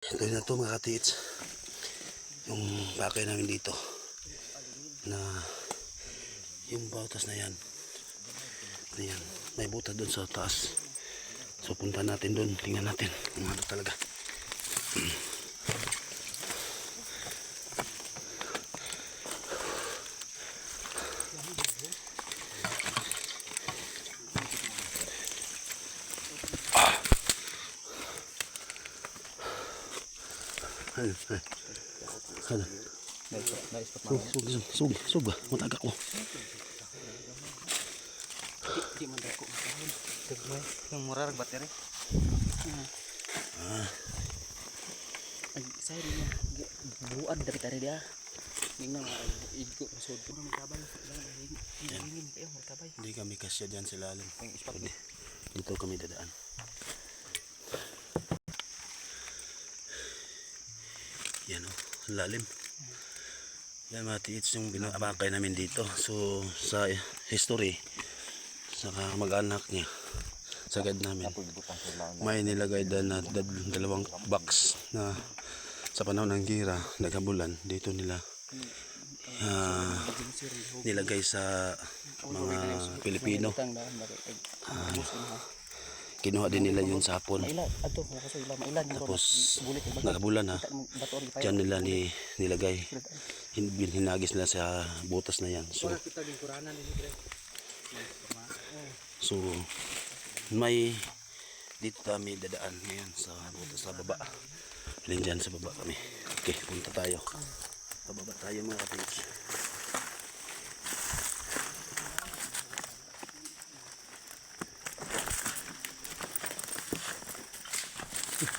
Ito na to mga katiits. Yung bakay namin dito. Na yung butas na yan. Ayan. May butas doon sa taas. So punta natin doon. Tingnan natin kung ano talaga. Sug ba? Matagak ko. Di man dako. Dagmay ng mura rag battery. Ay say niya. Buad dari tadi dia. Ning nang igo sud ko nang kabay. Hingin kayo kabay. Hindi kami kasya diyan sa lalim. Pwede. Dito kami dadaan. Yan o, lalim. Yan mga tiits yung binabakay namin dito. So sa history, sa mag-anak niya, sagad namin, may nilagay na dalawang box na sa panahon ng gira, naghabulan, dito nila nilagay sa mga Pilipino. Kinuha din nila yun sa hapon. Tapos naghabulan ha. Diyan nila nilagay. Hinagis nila sa butas na yan. So may dito kami dadaan ngayon sa butas sa baba. Dyan sa baba kami. Okay, punta tayo. Pababa tayo mga kapatid.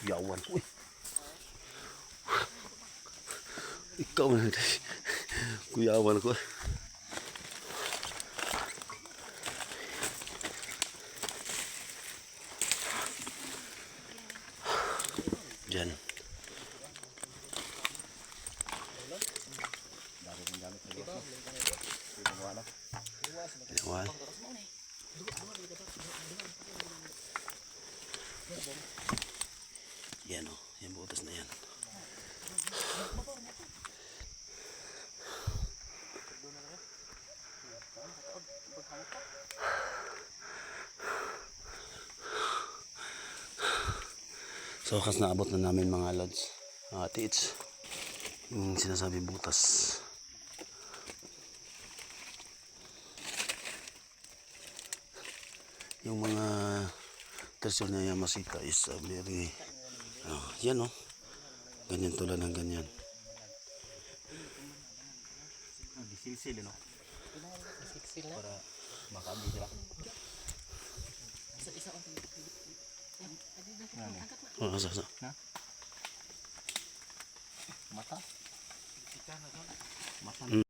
Yawan. Uy. Ikaw na. Kuyawan ko. Diyan. Yawan. Yan o, yung butas na yan. So kas naabot na namin mga lods, mga tiits, yung sinasabi butas. Yung mga treasure na Yamashita is very yan o, ganyan tulad ng ganyan. Sisil no. Sisil para makabi sila. Asa. Mata. Mata.